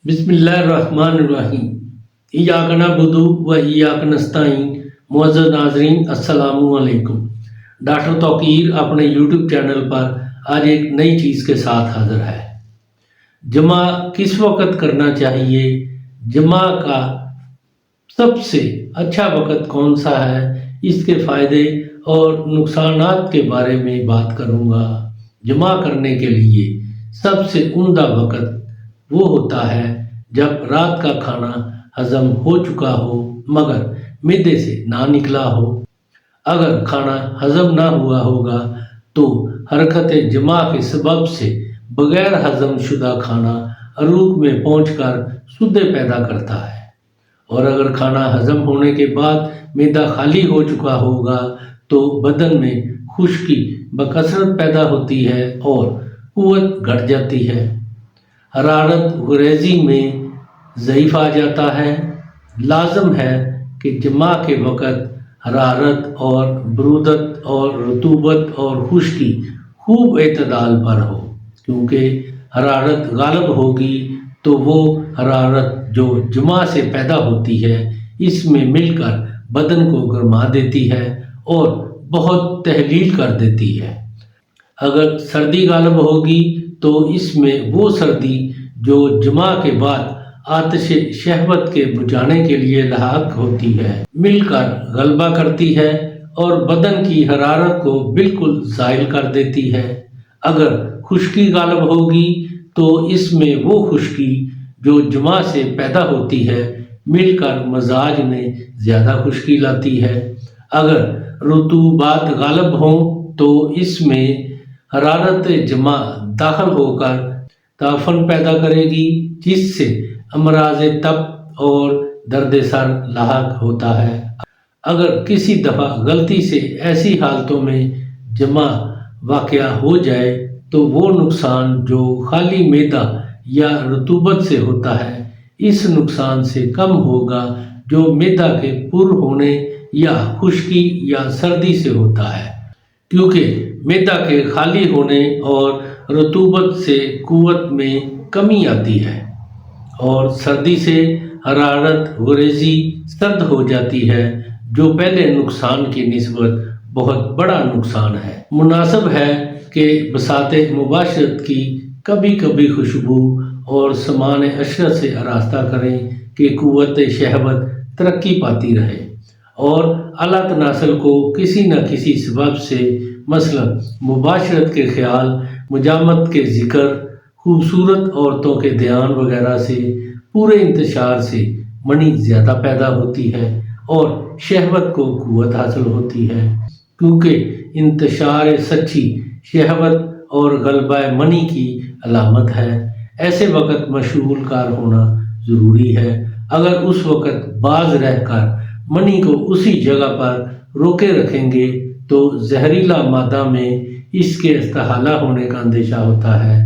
बिस्मिल्लाहिर्रहमानिर्रहीम। इय्याक नअबुदु व इय्याक नस्तईन। मुअज़्ज़ज़ नाज़रीन, अस्सलामु अलैकुम। डॉक्टर तौकीर अपने यूट्यूब चैनल पर आज एक नई चीज़ के साथ हाज़िर है। जमा किस वक़्त करना चाहिए, जमा का सबसे अच्छा वक़्त कौन सा है, इसके फ़ायदे और नुकसानात के बारे में बात करूँगा। जमा करने के लिए सबसे उम्दा वक़्त वो होता है जब रात का खाना हज़म हो चुका हो मगर मिद्दे से ना निकला हो। अगर खाना हज़म ना हुआ होगा तो हरकत जमा के सबब से बग़ैर हज़म शुदा खाना अरूक में पहुंचकर सुद्दे पैदा करता है, और अगर खाना हज़म होने के बाद मैदा खाली हो चुका होगा तो बदन में खुश्की बकसरत पैदा होती है और क़ुव्वत घट जाती है। हरारत गुरेज़ी में ज़ईफ़ आ जाता है। लाज़म है कि जमा के वक़्त हरारत और बरूदत और रतूबत और खुश्की खूब एतदाल पर हो, क्योंकि हरारत गालिब होगी तो वो हरारत जो जमा से पैदा होती है इसमें मिलकर बदन को गरमा देती है और बहुत तहलील कर देती है। अगर सर्दी गालिब होगी तो इसमें वो सर्दी जो जमा के बाद आतिश शहवत के बुझाने के लिए लाहक होती है मिलकर गलबा करती है और बदन की हरारत को बिल्कुल ज़ाइल कर देती है। अगर खुश्की गालिब होगी तो इसमें वो खुश्की जो जमा से पैदा होती है मिलकर मजाज में ज़्यादा खुश्की लाती है। अगर रुतूबात गालिब हों तो इसमें हरारत जमा दाखिल होकर ताफन पैदा करेगी, जिससे अमराज तप और दर्द सर लाहक होता है। अगर किसी दफ़ा गलती से ऐसी हालतों में जमा वाक़या हो जाए तो वो नुकसान जो खाली मैदा या रतूबत से होता है इस नुकसान से कम होगा जो मैदा के पुर होने या खुश्की या सर्दी से होता है, क्योंकि मैदा के खाली होने और रतूबत से क़ुव्वत में कमी आती है और सर्दी से हरारत गुरेज़ी सर्द हो जाती है, जो पहले नुकसान की निस्बत बहुत बड़ा नुकसान है। मुनासिब है कि बसाते मुबाशरत की कभी कभी खुशबू और समान अशरत से आरास्ता करें कि क़ुव्वत शहवत तरक्की पाती रहे और आला तनासल को किसी न किसी सबब से मसलन मुबाशरत के ख्याल, मुजामत के ज़िक्र, खूबसूरत औरतों के ध्यान वगैरह से पूरे इंतशार से मनी ज़्यादा पैदा होती है और शहवत को क़ुव्वत हासिल होती है, क्योंकि इंतशार सच्ची शहवत और गलबा मनी की अलामत है। ऐसे वक़्त मशगूल कार होना ज़रूरी है। अगर उस वक़्त बाज रहकर मनी को उसी जगह पर रोके रखेंगे तो जहरीला मादा में इसके इस्तेहाला होने का अंदेशा होता है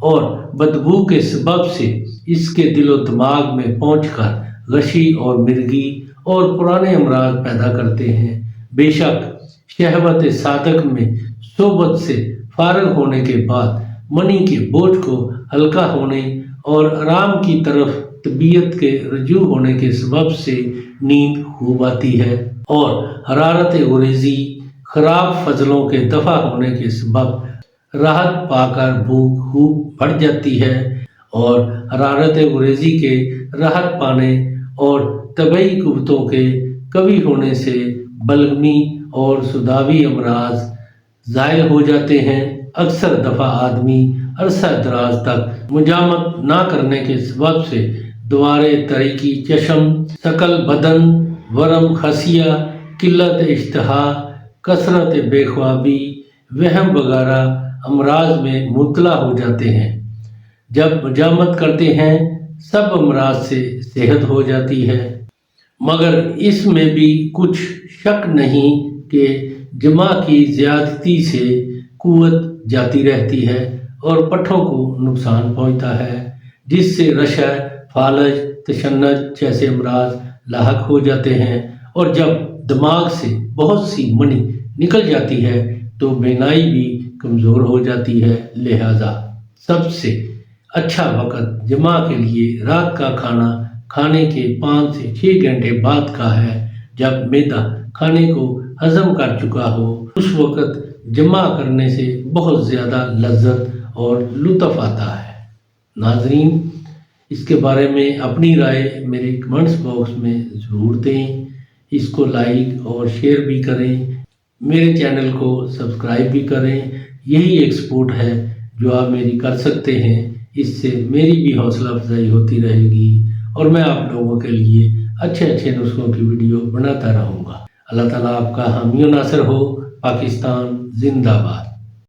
और बदबू के सबब से इसके दिलो दिमाग में पहुंचकर गशी और मिर्गी और पुराने अमराज पैदा करते हैं। बेशक शहवत सादक में सोबत से फारग होने के बाद मनी के बोझ को हल्का होने और आराम की तरफ तबीयत के रजू होने के सबब से नींद खूब आती है और हरारत गुरेज़ी ख़राब फजलों के दफ़ा होने के सबब राहत पाकर भूख खूब बढ़ जाती है और हरारत गुरेज़ी के राहत पाने और तबई कुव्वतों के कवी होने से बलगमी और सुदावी अमराज ज़ायल हो जाते हैं। अक्सर दफ़ा आदमी अरसा दराज तक मुजामत ना करने के सबब से दुआरे तरीकी चशम, सकल बदन, वरम खसिया, किल्लत इश्तहा, कसरत बेख्वाबी, वहम वगैरह अमराज में मुब्तला हो जाते हैं। जब मुजामत करते हैं सब अमराज से सेहत हो जाती है, मगर इसमें भी कुछ शक नहीं कि जमा की ज़्यादती से क़ुव्वत जाती रहती है और पट्ठों को नुकसान पहुँचता है, जिससे रशा, फालज, तशन्नुज जैसे अमराज लाहक हो जाते हैं और जब दिमाग से बहुत सी मनी निकल जाती है तो बीनाई भी कमज़ोर हो जाती है। लिहाजा सबसे اچھا وقت جمع کے لیے رات کا کھانا کھانے کے 5 سے 6 گھنٹے بعد کا ہے، جب معدہ کھانے کو ہضم کر چکا ہو۔ اس وقت جمع کرنے سے بہت زیادہ لذت اور لطف آتا ہے۔ ناظرین، اس کے بارے میں اپنی رائے میرے کمنٹس باکس میں ضرور دیں، اس کو لائک اور شیئر بھی کریں، میرے چینل کو سبسکرائب بھی کریں۔ یہی ایک سپورٹ ہے جو آپ میری کر سکتے ہیں، اس سے میری بھی حوصلہ افزائی ہوتی رہے گی اور میں آپ لوگوں کے لیے اچھے اچھے نسخوں کی ویڈیو بناتا رہوں گا۔ اللہ تعالیٰ آپ کا حامی و ناصر ہو۔ پاکستان زندہ باد۔